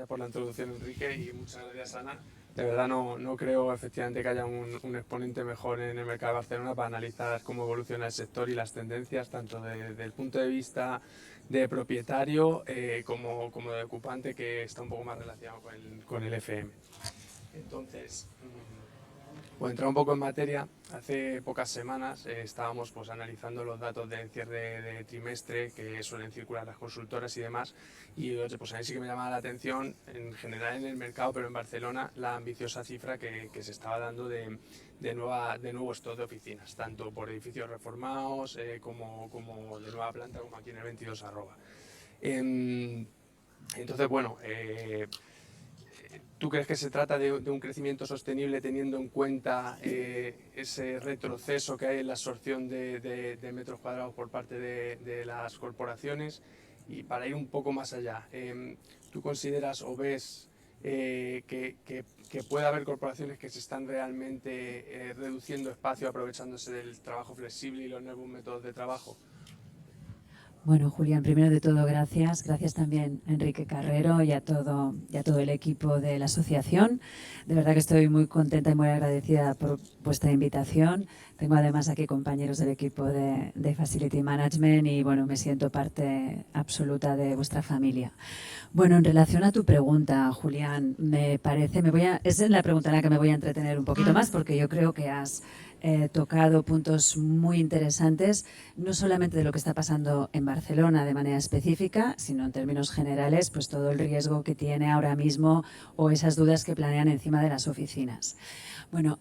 por la introducción, Enrique, y muchas gracias, Ana. De verdad no creo efectivamente que haya un exponente mejor en el mercado de Barcelona para analizar cómo evoluciona el sector y las tendencias, tanto desde el punto de vista de propietario como de ocupante, que está un poco más relacionado con el FM. Entonces, pues entrar un poco en materia, hace pocas semanas estábamos pues analizando los datos del cierre de trimestre que suelen circular las consultoras y demás, y pues a mí sí que me llamaba la atención en general en el mercado, pero en Barcelona, la ambiciosa cifra que se estaba dando de nuevo stock de oficinas, tanto por edificios reformados como de nueva planta, como aquí en el 22 arroba. Entonces, bueno, ¿tú crees que se trata de un crecimiento sostenible teniendo en cuenta ese retroceso que hay en la absorción de metros cuadrados por parte de las corporaciones? Y para ir un poco más allá, ¿tú consideras o ves que puede haber corporaciones que se están realmente reduciendo espacio aprovechándose del trabajo flexible y los nuevos métodos de trabajo? Bueno, Julián, primero de todo, gracias. Gracias también a Enrique Carrero y a todo el equipo de la asociación. De verdad que estoy muy contenta y muy agradecida por vuestra invitación. Tengo además aquí compañeros del equipo de Facility Management y bueno, me siento parte absoluta de vuestra familia. Bueno, en relación a tu pregunta, Julián, me parece, esa es la pregunta en la que me voy a entretener un poquito más porque yo creo que has tocado puntos muy interesantes, no solamente de lo que está pasando en Barcelona de manera específica, sino en términos generales, pues todo el riesgo que tiene ahora mismo o esas dudas que planean encima de las oficinas. Bueno,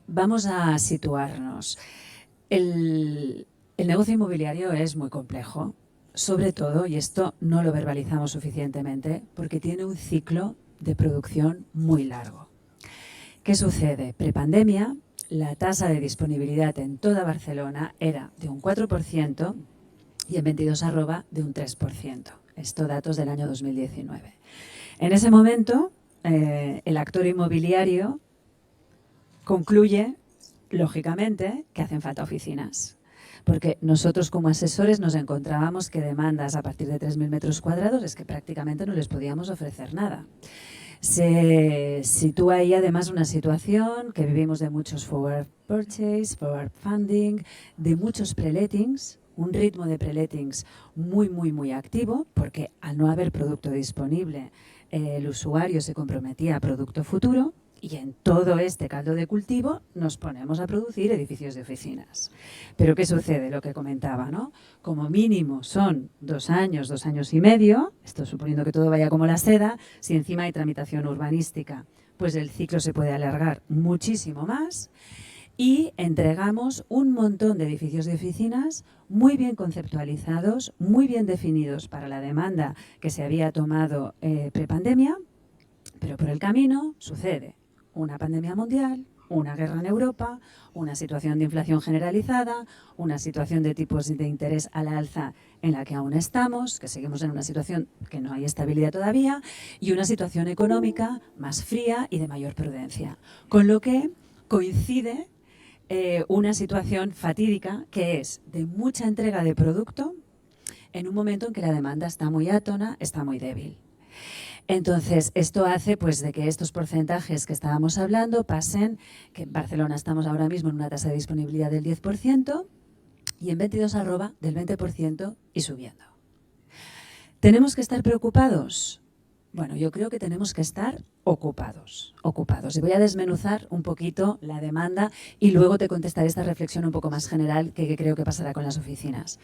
vamos a situarnos. El negocio inmobiliario es muy complejo, sobre todo, y esto no lo verbalizamos suficientemente, porque tiene un ciclo de producción muy largo. ¿Qué sucede? Prepandemia, la tasa de disponibilidad en toda Barcelona era de un 4% y en 22 arroba de un 3%. Esto datos del año 2019. En ese momento, el actor inmobiliario concluye, lógicamente, que hacen falta oficinas. Porque nosotros como asesores nos encontrábamos que demandas a partir de 3.000 metros cuadrados es que prácticamente no les podíamos ofrecer nada. Se sitúa ahí además una situación que vivimos de muchos forward purchase, forward funding, de muchos prelettings, un ritmo de prelettings muy activo, porque al no haber producto disponible, el usuario se comprometía a producto futuro. Y en todo este caldo de cultivo nos ponemos a producir edificios de oficinas. Pero ¿qué sucede? Lo que comentaba, ¿no? Como mínimo son 2 años, 2 años y medio, esto suponiendo que todo vaya como la seda, si encima hay tramitación urbanística, pues el ciclo se puede alargar muchísimo más y entregamos un montón de edificios de oficinas muy bien conceptualizados, muy bien definidos para la demanda que se había tomado prepandemia, pero por el camino sucede una pandemia mundial, una guerra en Europa, una situación de inflación generalizada, una situación de tipos de interés a la alza en la que aún estamos, que seguimos en una situación que no hay estabilidad todavía, y una situación económica más fría y de mayor prudencia. Con lo que coincide una situación fatídica que es de mucha entrega de producto en un momento en que la demanda está muy átona, está muy débil. Entonces, esto hace pues, de que estos porcentajes que estábamos hablando pasen, que en Barcelona estamos ahora mismo en una tasa de disponibilidad del 10% y en 22 arroba del 20% y subiendo. ¿Tenemos que estar preocupados? Bueno, yo creo que tenemos que estar ocupados. Y voy a desmenuzar un poquito la demanda y luego te contestaré esta reflexión un poco más general que creo que pasará con las oficinas.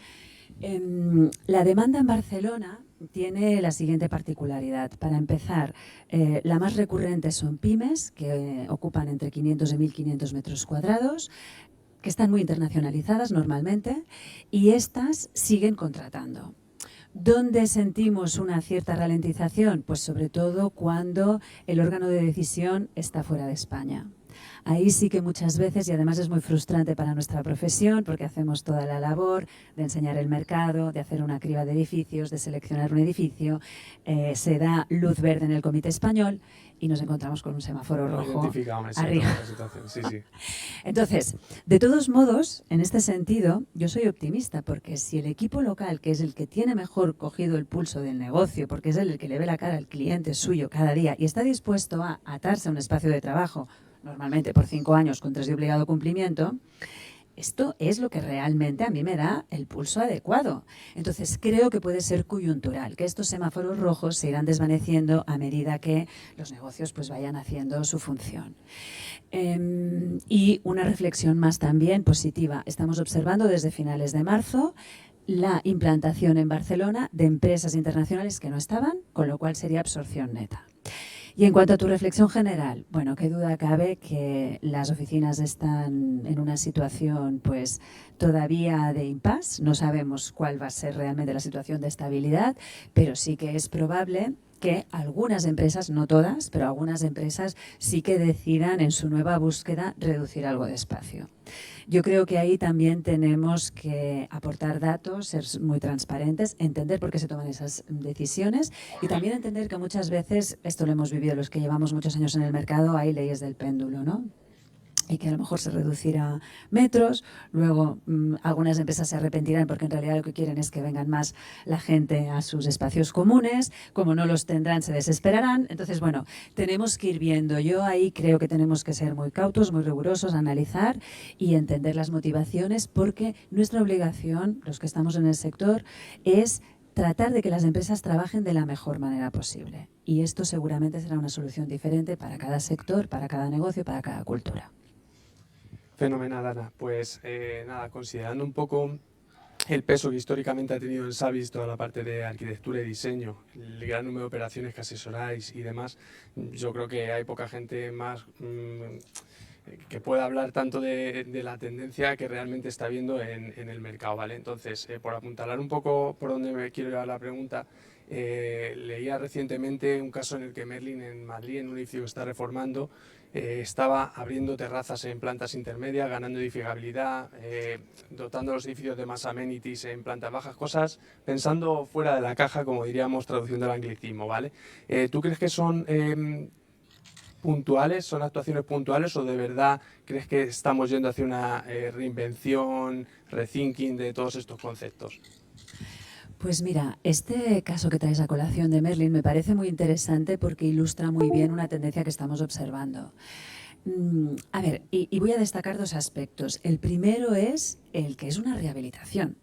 La demanda en Barcelona tiene la siguiente particularidad. Para empezar, la más recurrente son pymes, que ocupan entre 500 y 1.500 metros cuadrados, que están muy internacionalizadas normalmente, y estas siguen contratando. ¿Dónde sentimos una cierta ralentización? Pues sobre todo cuando el órgano de decisión está fuera de España. Ahí sí que muchas veces, y además es muy frustrante para nuestra profesión, porque hacemos toda la labor de enseñar el mercado, de hacer una criba de edificios, de seleccionar un edificio, se da luz verde en el Comité Español y nos encontramos con un semáforo rojo Identificado, me siento arriba. en esta situación. Sí, sí. Entonces, de todos modos, en este sentido, yo soy optimista, porque si el equipo local, que es el que tiene mejor cogido el pulso del negocio, porque es el que le ve la cara al cliente suyo cada día y está dispuesto a atarse a un espacio de trabajo, normalmente por 5 años con 3 de obligado cumplimiento, esto es lo que realmente a mí me da el pulso adecuado. Entonces, creo que puede ser coyuntural, que estos semáforos rojos se irán desvaneciendo a medida que los negocios pues vayan haciendo su función. Y una reflexión más también positiva. Estamos observando desde finales de marzo la implantación en Barcelona de empresas internacionales que no estaban, con lo cual sería absorción neta. Y en cuanto a tu reflexión general, bueno, qué duda cabe que las oficinas están en una situación pues todavía de impasse, no sabemos cuál va a ser realmente la situación de estabilidad, pero sí que es probable que algunas empresas, no todas, pero algunas empresas sí que decidan en su nueva búsqueda reducir algo de espacio. Yo creo que ahí también tenemos que aportar datos, ser muy transparentes, entender por qué se toman esas decisiones y también entender que muchas veces, esto lo hemos vivido los que llevamos muchos años en el mercado, hay leyes del péndulo, ¿no? Y que a lo mejor se reducirá metros, luego algunas empresas se arrepentirán porque en realidad lo que quieren es que vengan más la gente a sus espacios comunes, como no los tendrán se desesperarán, entonces bueno, tenemos que ir viendo, yo ahí creo que tenemos que ser muy cautos, muy rigurosos, analizar y entender las motivaciones porque nuestra obligación, los que estamos en el sector, es tratar de que las empresas trabajen de la mejor manera posible y esto seguramente será una solución diferente para cada sector, para cada negocio, para cada cultura. Fenomenal, Ana. Pues nada, considerando un poco el peso que históricamente ha tenido en Savis toda la parte de arquitectura y diseño, el gran número de operaciones que asesoráis y demás, yo creo que hay poca gente más que pueda hablar tanto de la tendencia que realmente está viendo en el mercado, ¿vale? Entonces, por apuntalar un poco por donde me quiero llevar la pregunta, leía recientemente un caso en el que Merlin en Madrid, en un edificio que está reformando, estaba abriendo terrazas en plantas intermedias, ganando edificabilidad, dotando los edificios de más amenities en plantas bajas, cosas pensando fuera de la caja, como diríamos, traduciendo el anglicismo, ¿vale? ¿Tú crees que son puntuales, son actuaciones puntuales o de verdad crees que estamos yendo hacia una reinvención, rethinking de todos estos conceptos? Pues mira, este caso que traes a colación de Merlin me parece muy interesante porque ilustra muy bien una tendencia que estamos observando. A ver, y voy a destacar 2 aspectos. El primero es el que es una rehabilitación.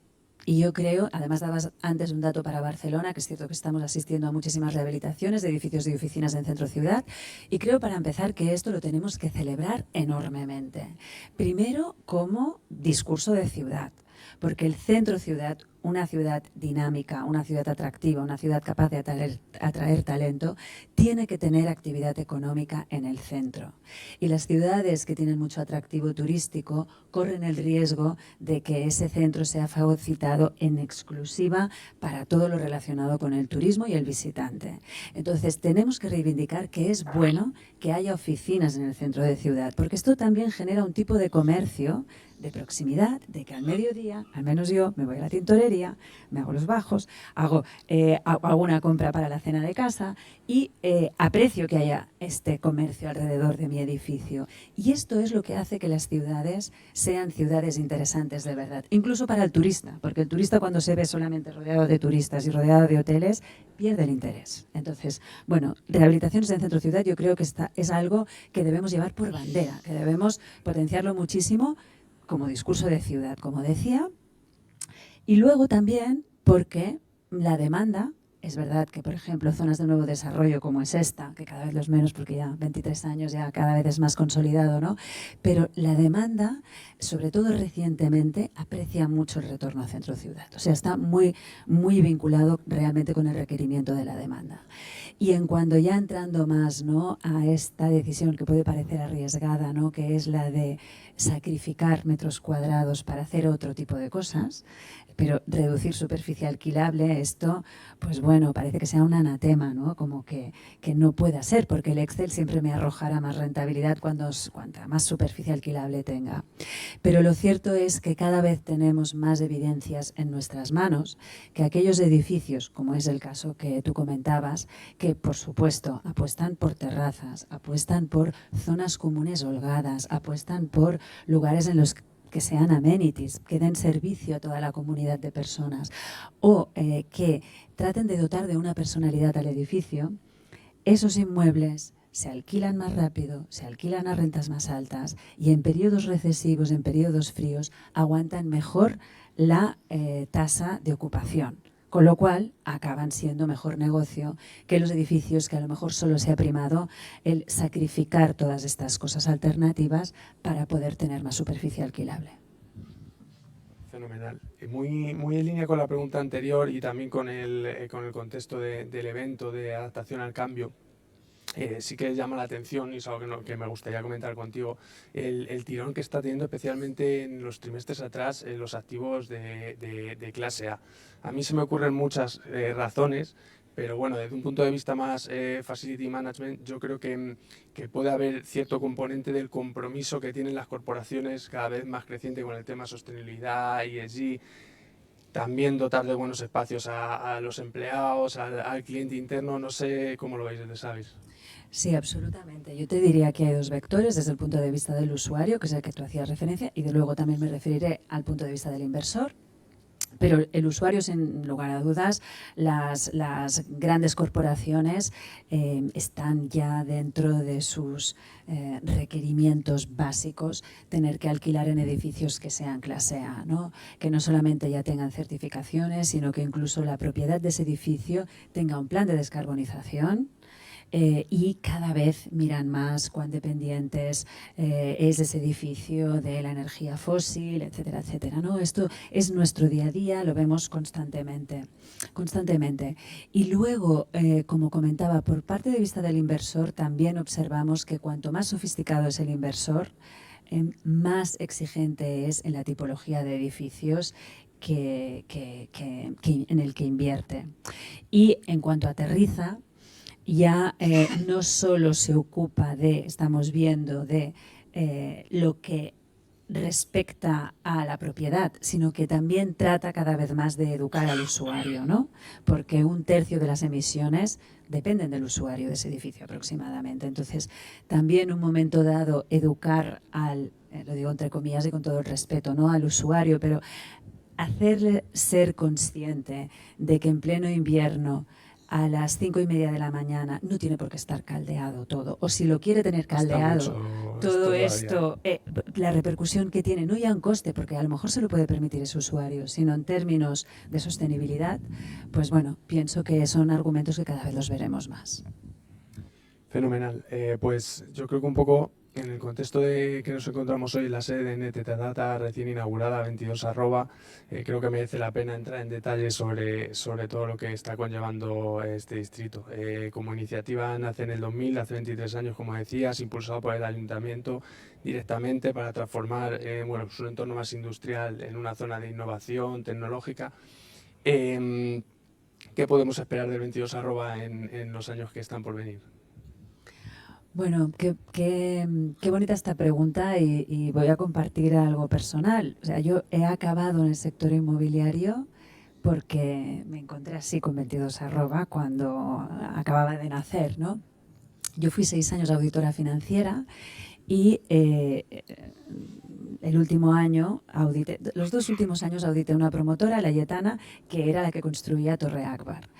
Y yo creo, además dabas antes un dato para Barcelona, que es cierto que estamos asistiendo a muchísimas rehabilitaciones de edificios y oficinas en centro ciudad, y creo para empezar que esto lo tenemos que celebrar enormemente. Primero como discurso de ciudad, porque el centro ciudad, una ciudad dinámica, una ciudad atractiva, una ciudad capaz de atraer talento, tiene que tener actividad económica en el centro. Y las ciudades que tienen mucho atractivo turístico corren el riesgo de que ese centro sea fagocitado en exclusiva para todo lo relacionado con el turismo y el visitante. Entonces, tenemos que reivindicar que es bueno que haya oficinas en el centro de ciudad, porque esto también genera un tipo de comercio de proximidad, de que al mediodía, al menos yo, me voy a la tintorería, me hago los bajos, hago una compra para la cena de casa y aprecio que haya este comercio alrededor de mi edificio. Y esto es lo que hace que las ciudades sean ciudades interesantes de verdad, incluso para el turista, porque el turista cuando se ve solamente rodeado de turistas y rodeado de hoteles, pierde el interés. Entonces, bueno, rehabilitaciones en centro ciudad yo creo que es algo que debemos llevar por bandera, que debemos potenciarlo muchísimo como discurso de ciudad, como decía, y luego también porque la demanda, es verdad que, por ejemplo, zonas de nuevo desarrollo como es esta, que cada vez los menos porque ya 23 años ya cada vez es más consolidado, ¿no? Pero la demanda, sobre todo recientemente, aprecia mucho el retorno a centro ciudad. O sea, está muy, muy vinculado realmente con el requerimiento de la demanda. Y en cuanto ya entrando más, ¿no?, a esta decisión que puede parecer arriesgada, ¿no?, que es la de sacrificar metros cuadrados para hacer otro tipo de cosas, pero reducir superficie alquilable, esto, pues bueno, parece que sea un anatema, ¿no? Como que no pueda ser, porque el Excel siempre me arrojará más rentabilidad cuanta más superficie alquilable tenga. Pero lo cierto es que cada vez tenemos más evidencias en nuestras manos que aquellos edificios, como es el caso que tú comentabas, que por supuesto apuestan por terrazas, apuestan por zonas comunes holgadas, apuestan por lugares en los que sean amenities, que den servicio a toda la comunidad de personas, o que traten de dotar de una personalidad al edificio, esos inmuebles se alquilan más rápido, se alquilan a rentas más altas y en periodos recesivos, en periodos fríos, aguantan mejor la tasa de ocupación. Con lo cual, acaban siendo mejor negocio que los edificios que a lo mejor solo se ha primado el sacrificar todas estas cosas alternativas para poder tener más superficie alquilable. Fenomenal. Muy en línea con la pregunta anterior y también con el contexto del evento de adaptación al cambio. Sí que llama la atención y es algo que me gustaría comentar contigo, el tirón que está teniendo especialmente en los trimestres atrás los activos de clase A. A mí se me ocurren muchas razones, pero bueno, desde un punto de vista más facility management, yo creo que puede haber cierto componente del compromiso que tienen las corporaciones cada vez más creciente con el tema sostenibilidad, ESG, también dotar de buenos espacios a los empleados, al cliente interno. No sé cómo lo veis desde Savills. Sí, absolutamente. Yo te diría que hay dos vectores desde el punto de vista del usuario, que es el que tú hacías referencia, y de luego también me referiré al punto de vista del inversor. Pero el usuario, sin lugar a dudas, las grandes corporaciones están ya dentro de sus requerimientos básicos tener que alquilar en edificios que sean clase A, ¿no? Que no solamente ya tengan certificaciones, sino que incluso la propiedad de ese edificio tenga un plan de descarbonización. Y cada vez miran más cuán dependientes es ese edificio de la energía fósil, etcétera, etcétera, ¿no? Esto es nuestro día a día, lo vemos constantemente. Y luego, como comentaba, por parte de vista del inversor también observamos que cuanto más sofisticado es el inversor, más exigente es en la tipología de edificios en el que invierte. Y en cuanto aterriza, ya no solo se ocupa estamos viendo de lo que respecta a la propiedad, sino que también trata cada vez más de educar al usuario, ¿no? Porque 1/3 de las emisiones dependen del usuario de ese edificio aproximadamente. Entonces, también en un momento dado educar lo digo entre comillas y con todo el respeto, ¿no? Al usuario, pero hacerle ser consciente de que en pleno invierno a las 5:30 de la mañana no tiene por qué estar caldeado todo, o si lo quiere tener caldeado, todo esto, la repercusión que tiene, no ya en coste, porque a lo mejor se lo puede permitir ese usuario, sino en términos de sostenibilidad, pues bueno, pienso que son argumentos que cada vez los veremos más. Fenomenal. Pues yo creo que un poco en el contexto de que nos encontramos hoy en la sede de NTT recién inaugurada, 22 creo que merece la pena entrar en detalle sobre todo lo que está conllevando este distrito. Como iniciativa nace en el 2000, hace 23 años, como decías, impulsado por el ayuntamiento directamente para transformar su entorno más industrial en una zona de innovación tecnológica. ¿Qué podemos esperar del 22 en los años que están por venir? Bueno, qué bonita esta pregunta y voy a compartir algo personal. O sea, yo he acabado en el sector inmobiliario porque me encontré así con 22 cuando acababa de nacer, ¿no? Yo fui 6 años auditora financiera y los 2 últimos años audité una promotora, la Yetana, que era la que construía Torre Akbar.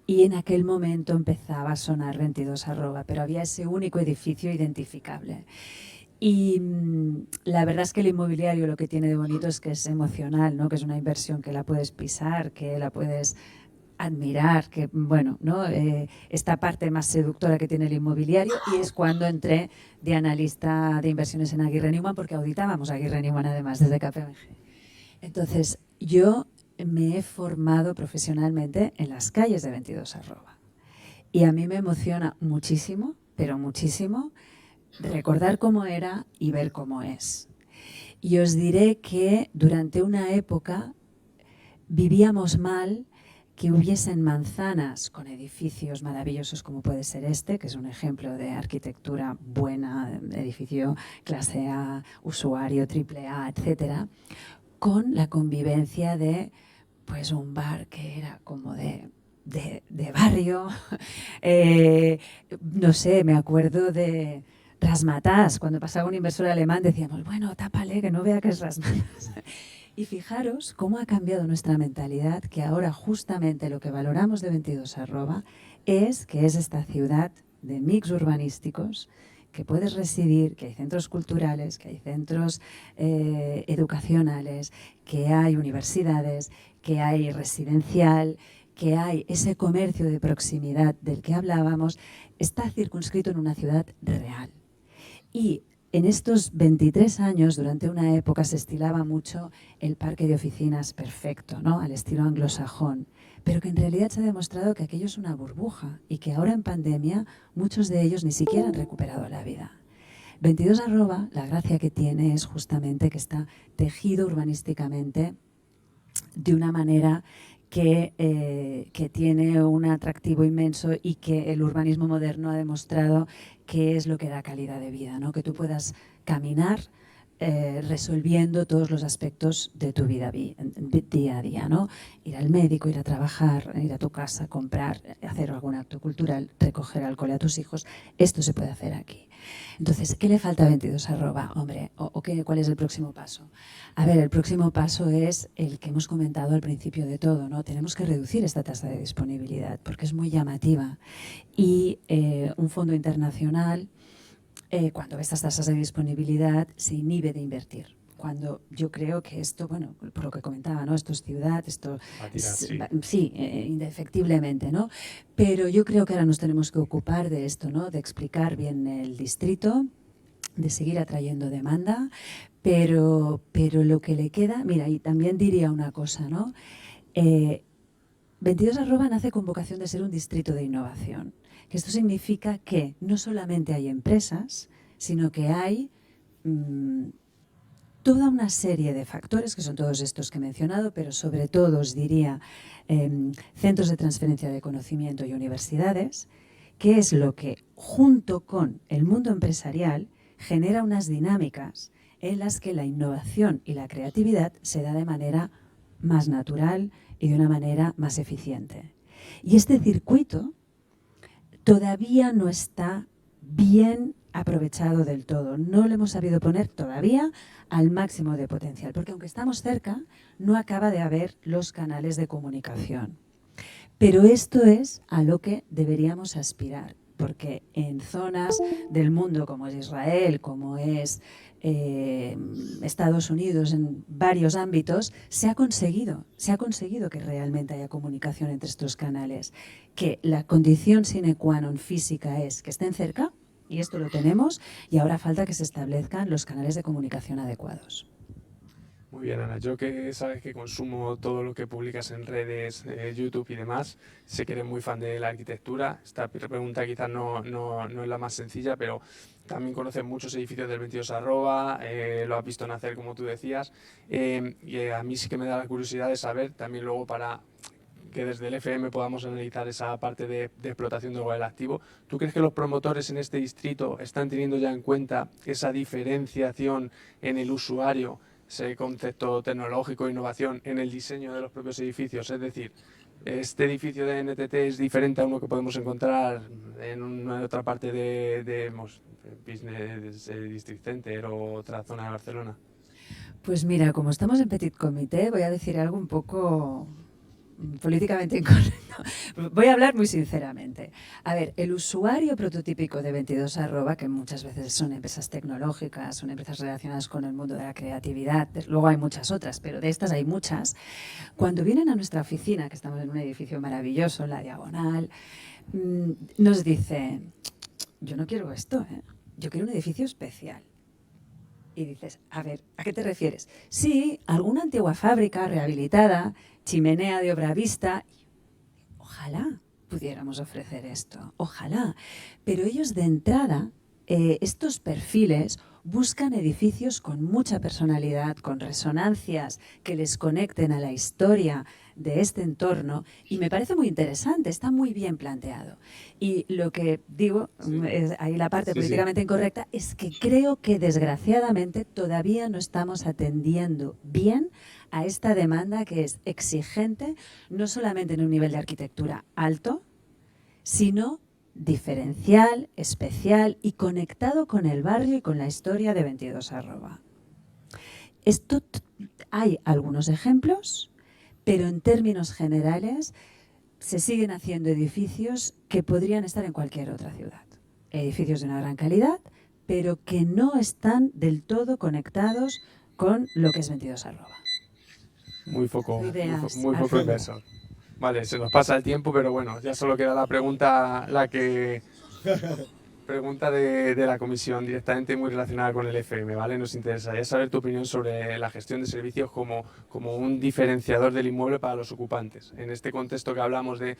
Y en aquel momento empezaba a sonar 22 pero había ese único edificio identificable. Y la verdad es que el inmobiliario lo que tiene de bonito es que es emocional, ¿no? Que es una inversión que la puedes pisar, que la puedes admirar, que bueno, ¿no? Esta parte más seductora que tiene el inmobiliario, y es cuando entré de analista de inversiones en Aguirre Newman, porque auditábamos a Aguirre Newman además desde KPMG. Entonces, yo me he formado profesionalmente en las calles de 22 y a mí me emociona muchísimo, pero muchísimo, recordar cómo era y ver cómo es. y os diré que durante una época vivíamos mal que hubiesen manzanas con edificios maravillosos como puede ser este, que es un ejemplo de arquitectura buena, edificio clase A, usuario triple A, etcétera, con la convivencia de pues un bar que era como de barrio. No sé, me acuerdo de Razmataz. Cuando pasaba un inversor alemán decíamos, bueno, tápale, que no vea que es Razmataz. Y fijaros cómo ha cambiado nuestra mentalidad, que ahora justamente lo que valoramos de 22 es que es esta ciudad de mix urbanísticos, que puedes residir, que hay centros culturales, que hay centros educacionales, que hay universidades, que hay residencial, que hay ese comercio de proximidad del que hablábamos, está circunscrito en una ciudad real. Y en estos 23 años, durante una época, se estilaba mucho el parque de oficinas perfecto, ¿no? Al estilo anglosajón, pero que en realidad se ha demostrado que aquello es una burbuja y que ahora en pandemia muchos de ellos ni siquiera han recuperado la vida. 22 la gracia que tiene es justamente que está tejido urbanísticamente de una manera que tiene un atractivo inmenso y que el urbanismo moderno ha demostrado que es lo que da calidad de vida, ¿no? Que tú puedas caminar resolviendo todos los aspectos de tu vida día a día, ¿no? Ir al médico, ir a trabajar, ir a tu casa, comprar, hacer algún acto cultural, recoger al cole a tus hijos. Esto se puede hacer aquí. Entonces, ¿qué le falta a 22 Hombre, ¿cuál es el próximo paso? A ver, el próximo paso es el que hemos comentado al principio de todo, ¿no? Tenemos que reducir esta tasa de disponibilidad porque es muy llamativa. Y un fondo internacional, cuando ve estas tasas de disponibilidad, se inhibe de invertir. Cuando yo creo que esto, bueno, por lo que comentaba, ¿no? Esto es ciudad, esto sí, indefectiblemente, ¿no? Pero yo creo que ahora nos tenemos que ocupar de esto, ¿no? De explicar bien el distrito, de seguir atrayendo demanda, pero lo que le queda, mira, y también diría una cosa, ¿no? 22 nace con vocación de ser un distrito de innovación. Que esto significa que no solamente hay empresas, sino que hay toda una serie de factores, que son todos estos que he mencionado, pero sobre todo os diría centros de transferencia de conocimiento y universidades, que es lo que, junto con el mundo empresarial, genera unas dinámicas en las que la innovación y la creatividad se da de manera más natural y de una manera más eficiente. Y este circuito todavía no está bien aprovechado del todo. No lo hemos sabido poner todavía al máximo de potencial, porque aunque estamos cerca, no acaba de haber los canales de comunicación. Pero esto es a lo que deberíamos aspirar, porque en zonas del mundo como es Israel, como es Estados Unidos, en varios ámbitos, se ha conseguido que realmente haya comunicación entre estos canales, que la condición sine qua non física es que estén cerca, y esto lo tenemos, y ahora falta que se establezcan los canales de comunicación adecuados. Muy bien, Ana. Yo que sabes que consumo todo lo que publicas en redes, YouTube y demás, sé que eres muy fan de la arquitectura. Esta pregunta quizás no es la más sencilla, pero también conoces muchos edificios del 22 lo has visto nacer, como tú decías, y a mí sí que me da la curiosidad de saber, también luego para que desde el FM podamos analizar esa parte de explotación del activo. ¿Tú crees que los promotores en este distrito están teniendo ya en cuenta esa diferenciación en el usuario, ese concepto tecnológico e innovación en el diseño de los propios edificios? Es decir, este edificio de NTT es diferente a uno que podemos encontrar en una otra parte de Business District Center o otra zona de Barcelona. Pues mira, como estamos en Petit Comité, voy a decir algo un poco políticamente incorrecto. Voy a hablar muy sinceramente. A ver, el usuario prototípico de 22 que muchas veces son empresas tecnológicas, son empresas relacionadas con el mundo de la creatividad, luego hay muchas otras, pero de estas hay muchas. Cuando vienen a nuestra oficina, que estamos en un edificio maravilloso, en la Diagonal, nos dicen, yo no quiero esto, yo quiero un edificio especial. Y dices, a ver, ¿a qué te refieres? Sí, alguna antigua fábrica rehabilitada, chimenea de obra vista. Ojalá pudiéramos ofrecer esto, ojalá. Pero ellos de entrada estos perfiles buscan edificios con mucha personalidad, con resonancias que les conecten a la historia de este entorno, y me parece muy interesante, está muy bien planteado. Y lo que digo, es ahí la parte políticamente incorrecta, es que creo que desgraciadamente todavía no estamos atendiendo bien a esta demanda que es exigente, no solamente en un nivel de arquitectura alto, sino diferencial, especial y conectado con el barrio y con la historia de 22 arroba. Esto hay algunos ejemplos, pero en términos generales se siguen haciendo edificios que podrían estar en cualquier otra ciudad. Edificios de una gran calidad, pero que no están del todo conectados con lo que es 22 arroba. Muy poco inversor. Vale, se nos pasa el tiempo, pero bueno, ya solo queda la pregunta, pregunta de la comisión directamente muy relacionada con el FM, ¿vale? Nos interesaría saber tu opinión sobre la gestión de servicios como un diferenciador del inmueble para los ocupantes. En este contexto que hablamos de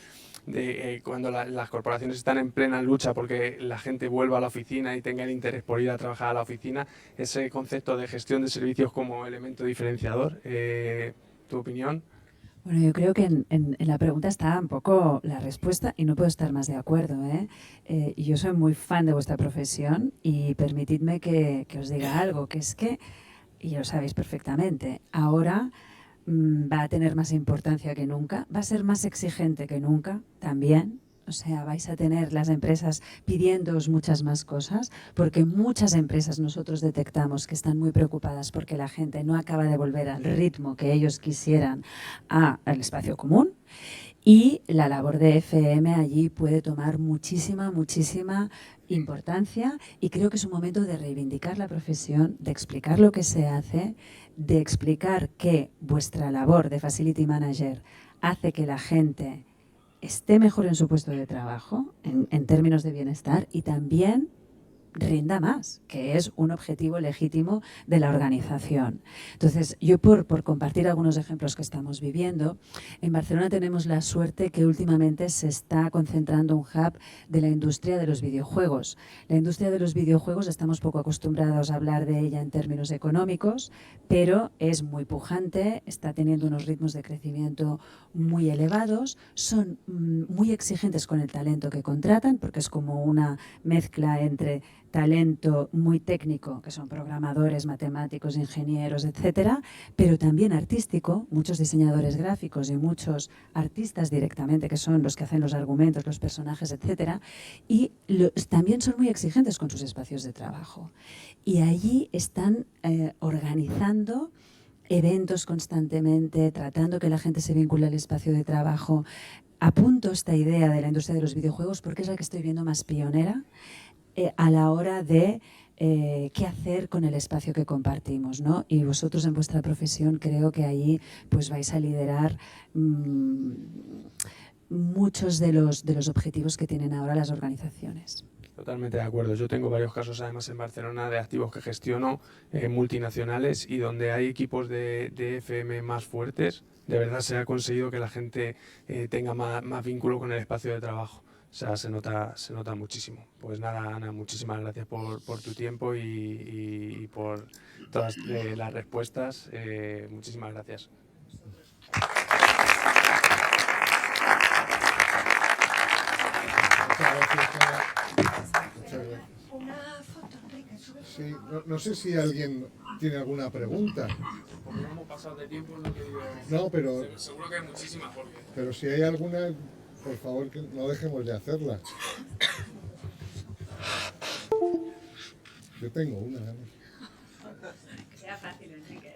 cuando las corporaciones están en plena lucha porque la gente vuelva a la oficina y tenga el interés por ir a trabajar a la oficina, ese concepto de gestión de servicios como elemento diferenciador, ¿tu opinión? Bueno, yo creo que en la pregunta está un poco la respuesta y no puedo estar más de acuerdo, yo soy muy fan de vuestra profesión y permitidme que os diga algo, que es que, y lo sabéis perfectamente, ahora va a tener más importancia que nunca, va a ser más exigente que nunca también. O sea, vais a tener las empresas pidiéndoos muchas más cosas, porque muchas empresas nosotros detectamos que están muy preocupadas porque la gente no acaba de volver al ritmo que ellos quisieran al espacio común. Y la labor de FM allí puede tomar muchísima importancia, y creo que es un momento de reivindicar la profesión, de explicar lo que se hace, de explicar que vuestra labor de Facility Manager hace que la gente esté mejor en su puesto de trabajo, en términos de bienestar, y también rinda más, que es un objetivo legítimo de la organización. Entonces, yo por compartir algunos ejemplos que estamos viviendo, en Barcelona tenemos la suerte que últimamente se está concentrando un hub de la industria de los videojuegos. La industria de los videojuegos, estamos poco acostumbrados a hablar de ella en términos económicos, pero es muy pujante, está teniendo unos ritmos de crecimiento muy elevados, son muy exigentes con el talento que contratan, porque es como una mezcla entre talento muy técnico, que son programadores, matemáticos, ingenieros, etcétera, pero también artístico, muchos diseñadores gráficos y muchos artistas directamente, que son los que hacen los argumentos, los personajes, etcétera, y también son muy exigentes con sus espacios de trabajo. Y allí están organizando eventos constantemente, tratando que la gente se vincule al espacio de trabajo. Apunto esta idea de la industria de los videojuegos porque es la que estoy viendo más pionera a la hora de qué hacer con el espacio que compartimos, ¿no? Y vosotros en vuestra profesión creo que allí pues vais a liderar muchos de los objetivos que tienen ahora las organizaciones. Totalmente de acuerdo. Yo tengo varios casos además en Barcelona de activos que gestiono multinacionales, y donde hay equipos de FM más fuertes, de verdad se ha conseguido que la gente tenga más vínculo con el espacio de trabajo. O sea, se nota muchísimo. Pues nada, Ana, muchísimas gracias por tu tiempo y por todas las respuestas. Muchísimas gracias. Una foto, Enrique. Sí, no sé si alguien tiene alguna pregunta. Como no hemos pasado de tiempo, no quiero... No, pero... Seguro que hay muchísimas, porque... Pero si hay alguna, por favor, que no dejemos de hacerla. Yo tengo una. Que sea fácil, Enrique.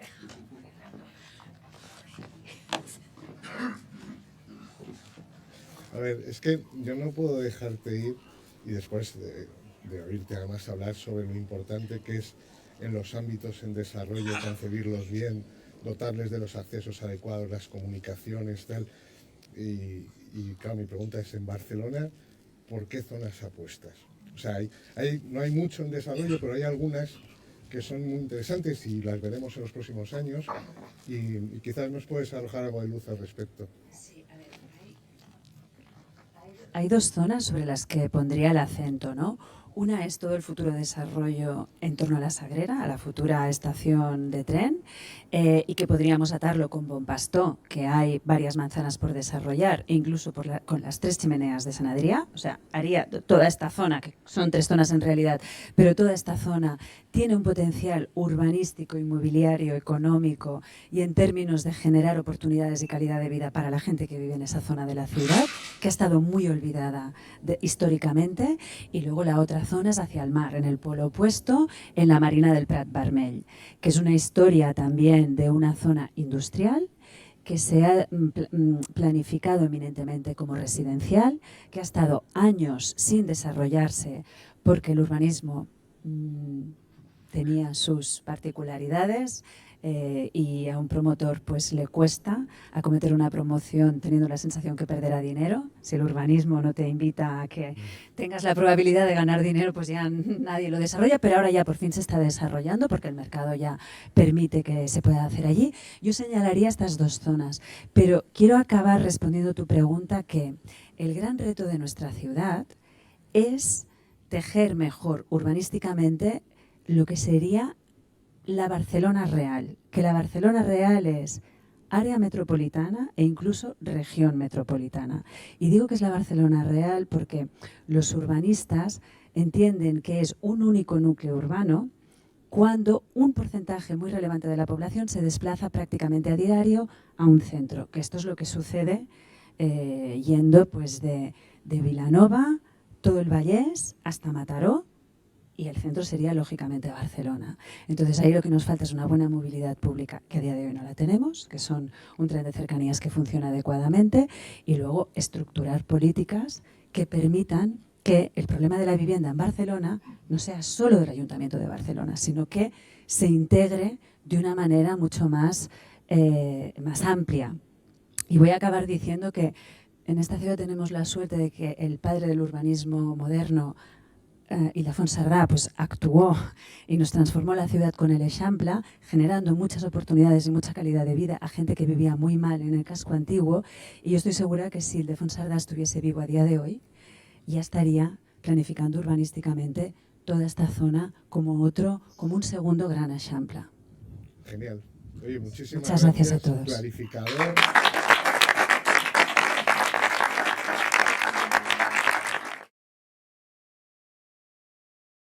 A ver, es que yo no puedo dejarte ir y después de oírte además hablar sobre lo importante que es en los ámbitos en desarrollo concebirlos bien, dotarles de los accesos adecuados, las comunicaciones, tal. Y claro, mi pregunta es, en Barcelona, ¿por qué zonas apuestas? O sea, no hay mucho en desarrollo, pero hay algunas que son muy interesantes y las veremos en los próximos años, y quizás nos puedes arrojar algo de luz al respecto. Sí, a ver, hay dos zonas sobre las que pondría el acento, ¿no? Una es todo el futuro desarrollo en torno a la Sagrera, a la futura estación de tren, y que podríamos atarlo con Bonpastó, que hay varias manzanas por desarrollar, incluso con las 3 chimeneas de San Adrià. O sea, haría toda esta zona, que son 3 zonas en realidad, pero toda esta zona tiene un potencial urbanístico, inmobiliario, económico y en términos de generar oportunidades y calidad de vida para la gente que vive en esa zona de la ciudad, que ha estado muy olvidada históricamente. Y luego la otra zona es hacia el mar, en el polo opuesto, en la Marina del Prat Vermell, que es una historia también de una zona industrial que se ha planificado eminentemente como residencial, que ha estado años sin desarrollarse porque el urbanismo tenía sus particularidades, y a un promotor pues le cuesta acometer una promoción teniendo la sensación que perderá dinero. Si el urbanismo no te invita a que tengas la probabilidad de ganar dinero, pues ya nadie lo desarrolla, pero ahora ya por fin se está desarrollando porque el mercado ya permite que se pueda hacer allí. Yo señalaría estas 2 zonas, pero quiero acabar respondiendo tu pregunta, que el gran reto de nuestra ciudad es tejer mejor urbanísticamente lo que sería la Barcelona real, que la Barcelona real es área metropolitana e incluso región metropolitana. Y digo que es la Barcelona real porque los urbanistas entienden que es un único núcleo urbano cuando un porcentaje muy relevante de la población se desplaza prácticamente a diario a un centro, que esto es lo que sucede yendo pues de Vilanova, todo el Vallès hasta Mataró, y el centro sería lógicamente Barcelona. Entonces ahí lo que nos falta es una buena movilidad pública, que a día de hoy no la tenemos, que son un tren de cercanías que funciona adecuadamente, y luego estructurar políticas que permitan que el problema de la vivienda en Barcelona no sea solo del Ayuntamiento de Barcelona, sino que se integre de una manera mucho más amplia. Y voy a acabar diciendo que en esta ciudad tenemos la suerte de que el padre del urbanismo moderno, Ildefons Cerdà, pues actuó y nos transformó la ciudad con el Eixample, generando muchas oportunidades y mucha calidad de vida a gente que vivía muy mal en el casco antiguo. Y yo estoy segura que si Ildefons Cerdà estuviese vivo a día de hoy, ya estaría planificando urbanísticamente toda esta zona como un segundo gran Eixample. Genial. Oye, muchísimas Muchas gracias a todos. Clarificador.